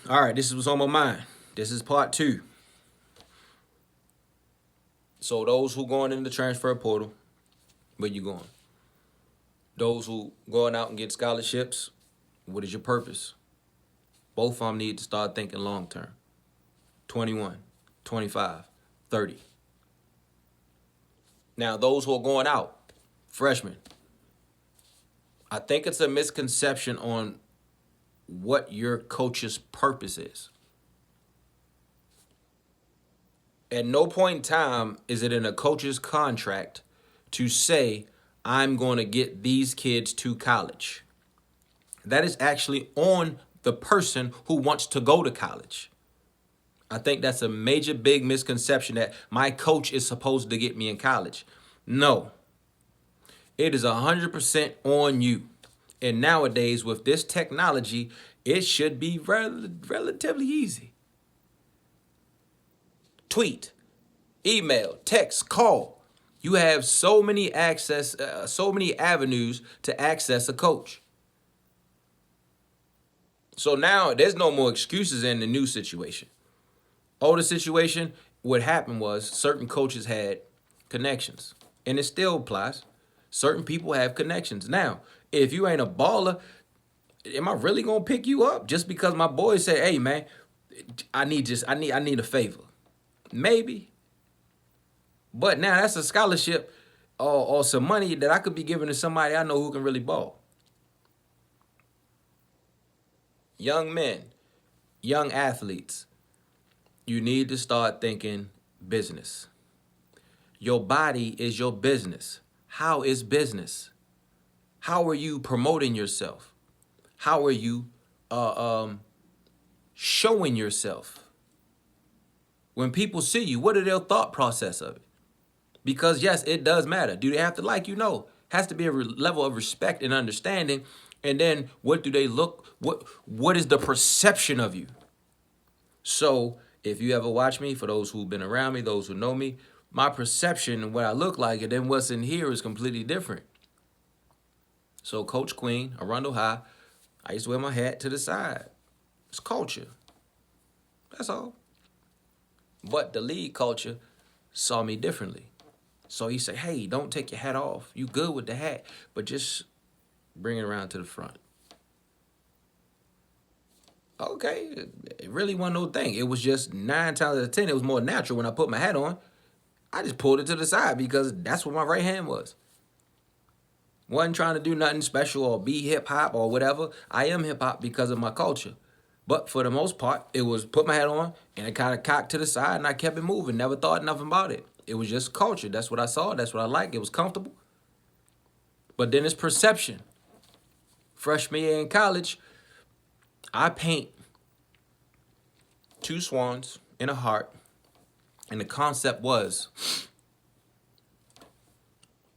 All right, this is what's on my mind. This is part two. So those who going in the transfer portal, where you going? Those who going out and get scholarships, what is your purpose? Both of them need to start thinking long term. 21, 25, 30. Now, those who are going out, freshmen, I think it's a misconception on what your coach's purpose is. At no point in time is it in a coach's contract to say, I'm going to get these kids to college. That is actually on the person who wants to go to college. I think that's a major big misconception that my coach is supposed to get me in college. No, it is 100% on you. And nowadays, with this technology, it should be relatively easy. Tweet, email, text, call. You have so many avenues to access a coach. So now there's no more excuses in the new situation. Older situation, what happened was certain coaches had connections, and it still applies. Certain people have connections. Now, if you ain't a baller, am I really gonna pick you up just because my boys say, "Hey, man, I need a favor"? Maybe, but now that's a scholarship or some money that I could be giving to somebody I know who can really ball. Young men, young athletes, you need to start thinking business. Your body is your business. How is business? How are you promoting yourself? How are you showing yourself? When people see you, what is their thought process of it? Because yes, it does matter. Do they have to like you? No. Has to be a level of respect and understanding. And then what do they look? What is the perception of you? So if you ever watch me, for those who've been around me, those who know me, my perception and what I look like and then what's in here is completely different. So Coach Queen, Arundel High, I used to wear my hat to the side. It's culture. That's all. But the league culture saw me differently. So he said, hey, don't take your hat off. You good with the hat, but just bring it around to the front. Okay, it really wasn't no thing. It was just 9 times out of 10, it was more natural when I put my hat on. I just pulled it to the side because that's what my right hand was. Wasn't trying to do nothing special or be hip hop or whatever. I am hip hop because of my culture. But for the most part, it was put my hat on and it kind of cocked to the side and I kept it moving. Never thought nothing about it. It was just culture. That's what I saw. That's what I liked. It was comfortable. But then it's perception. Freshman year in college, I paint 2 swans in a heart. And the concept was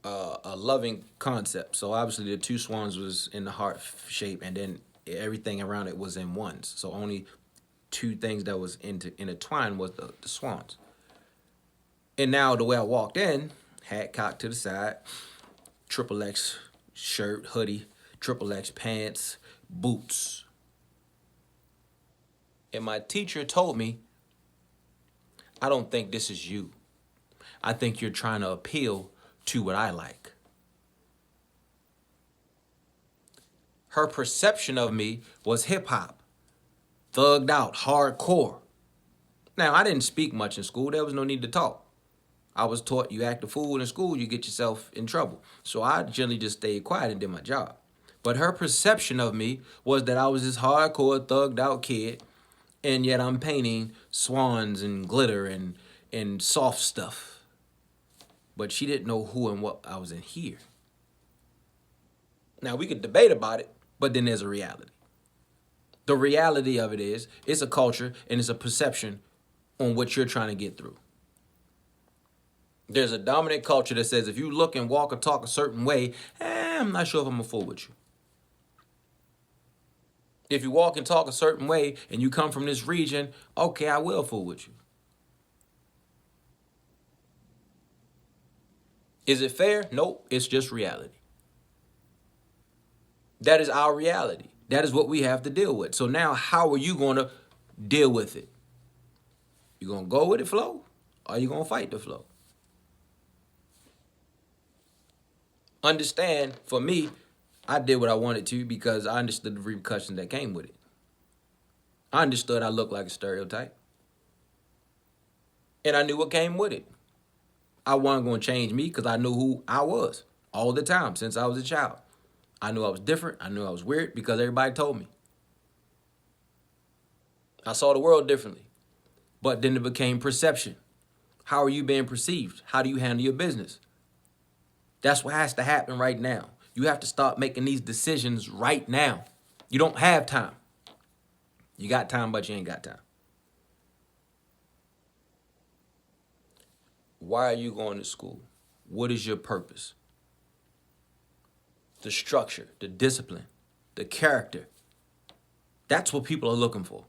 a loving concept. So obviously the 2 swans was in the heart shape, and then everything around it was in ones. So only 2 things that was intertwined was the swans. And now the way I walked in, hat cocked to the side, triple X shirt, hoodie, triple X pants, boots. And my teacher told me, I don't think this is you. I think you're trying to appeal to what I like. Her perception of me was hip hop, thugged out, hardcore. Now, I didn't speak much in school. There was no need to talk. I was taught you act a fool in school, you get yourself in trouble. So I generally just stayed quiet and did my job. But her perception of me was that I was this hardcore, thugged out kid, and yet I'm painting swans and glitter and soft stuff. But she didn't know who and what I was in here. Now, we could debate about it, but then there's a reality. The reality of it is, it's a culture and it's a perception on what you're trying to get through. There's a dominant culture that says if you look and walk or talk a certain way, I'm not sure if I'm going to fool with you. If you walk and talk a certain way and you come from this region, okay, I will fool with you. Is it fair? Nope, it's just reality. That is our reality. That is what we have to deal with. So now how are you going to deal with it. You gonna go with the flow, or you gonna fight the flow? Understand, for me, I did what I wanted to because I understood the repercussions that came with it. I understood I looked like a stereotype. And I knew what came with it. I wasn't going to change me because I knew who I was all the time since I was a child. I knew I was different. I knew I was weird because everybody told me. I saw the world differently. But then it became perception. How are you being perceived? How do you handle your business? That's what has to happen right now. You have to start making these decisions right now. You don't have time. You got time, but you ain't got time. Why are you going to school? What is your purpose? The structure, the discipline, the character. That's what people are looking for.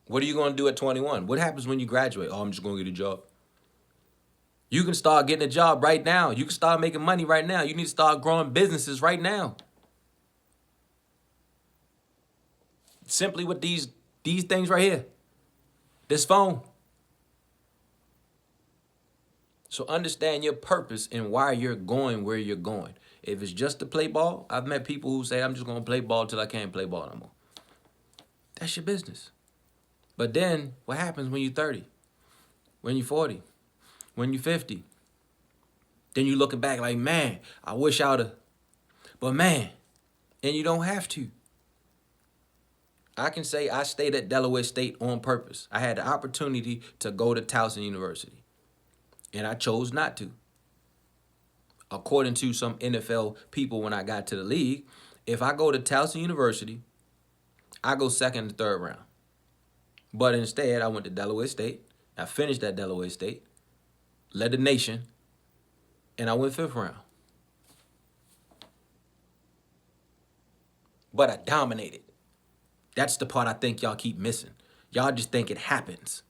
What are you going to do at 21? What happens when you graduate? Oh, I'm just going to get a job. You can start getting a job right now. You can start making money right now. You need to start growing businesses right now. Simply with these things right here. This phone. So understand your purpose and why you're going where you're going. If it's just to play ball, I've met people who say, I'm just going to play ball till I can't play ball no more. That's your business. But then what happens when you're 30? When you're 40? When you're 50? Then you're looking back like, man, I wish I would have. But man, and you don't have to. I can say I stayed at Delaware State on purpose. I had the opportunity to go to Towson University, and I chose not to. According to some NFL people when I got to the league, if I go to Towson University, I go second and third round. But instead, I went to Delaware State. I finished at Delaware State, led the nation, and I went fifth round. But I dominated. That's the part I think y'all keep missing. Y'all just think it happens.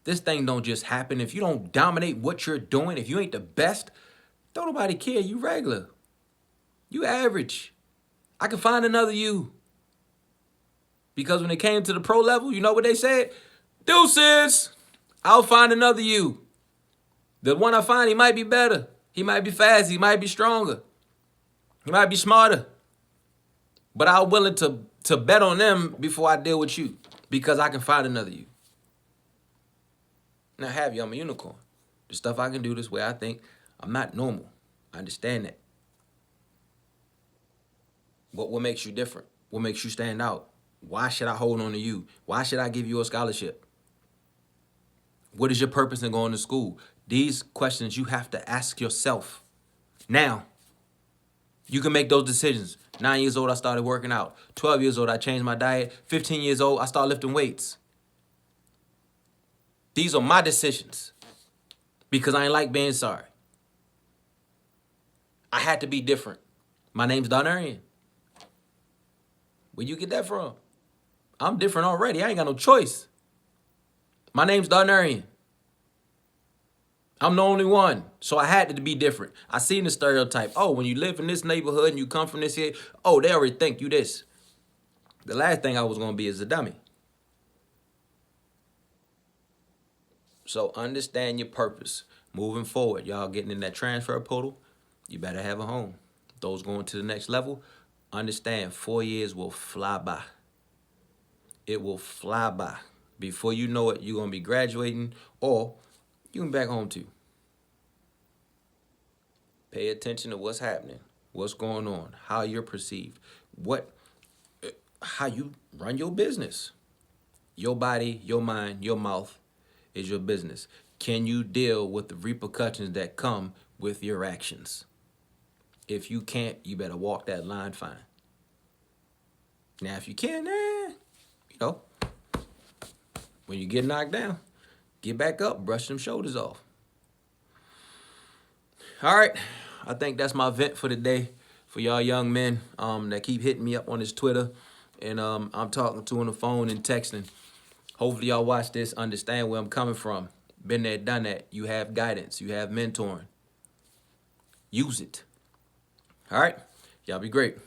This thing don't just happen. If you don't dominate what you're doing, if you ain't the best, don't nobody care. You regular. You average. I can find another you. Because when it came to the pro level, you know what they said? Deuces, I'll find another you. The one I find, he might be better. He might be fast. He might be stronger. He might be smarter. But I'm willing to bet on them before I deal with you. Because I can find another you. Now, have you, I'm a unicorn. The stuff I can do this way, I think I'm not normal. I understand that. But what makes you different? What makes you stand out? Why should I hold on to you? Why should I give you a scholarship? What is your purpose in going to school? These questions you have to ask yourself. Now, you can make those decisions. 9 years old, I started working out. 12 years old, I changed my diet. 15 years old, I started lifting weights. These are my decisions because I ain't like being sorry. I had to be different. My name's Darnarian. Where you get that from? I'm different already. I ain't got no choice. My name's Darnarian. I'm the only one. So I had to be different. I seen the stereotype. Oh, when you live in this neighborhood and you come from this here, oh, they already think you this. The last thing I was going to be is a dummy. So understand your purpose. Moving forward, y'all getting in that transfer portal, you better have a home. Those going to the next level, understand 4 years will fly by. It will fly by. Before you know it, you're going to be graduating or you can be back home too. Pay attention to what's happening, what's going on, how you're perceived, how you run your business. Your body, your mind, your mouth is your business. Can you deal with the repercussions that come with your actions? If you can't, you better walk that line fine. Now, if you can, when you get knocked down, get back up, brush them shoulders off. All right, I think that's my vent for the day for y'all young men that keep hitting me up on this Twitter. And I'm talking to on the phone and texting. Hopefully y'all watch this, understand where I'm coming from. Been there, done that. You have guidance. You have mentoring. Use it. All right? Y'all be great.